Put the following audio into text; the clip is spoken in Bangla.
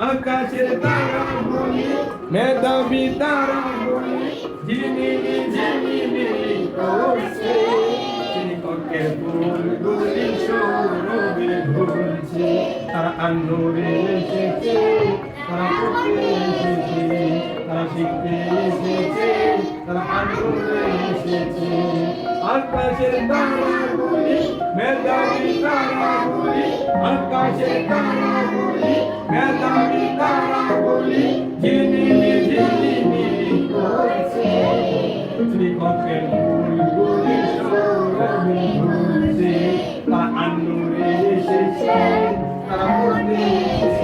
আকাশের তারা বলি মেধাবী তারা বলি ঝিমিলি ঝিমিলি করছে শ্রীককের ফুলগুলি সৌরভে ঘুরছে তারা আন্নুরে এসেছে তারা পড়তে এসেছে তারা শিখতে এসেছে তারা আন্নুরে এসেছে আকাশের তারা বলি মেধাবী তারা বলি আকাশের তারা বলি মেধাবী তারা বলি ঝিমিলি ঝিমিলি করছে শ্রীককের ফুলগুলি সৌরভে ঘুরছে তারা আন্নুরে এসেছে তারা পড়তে এসেছে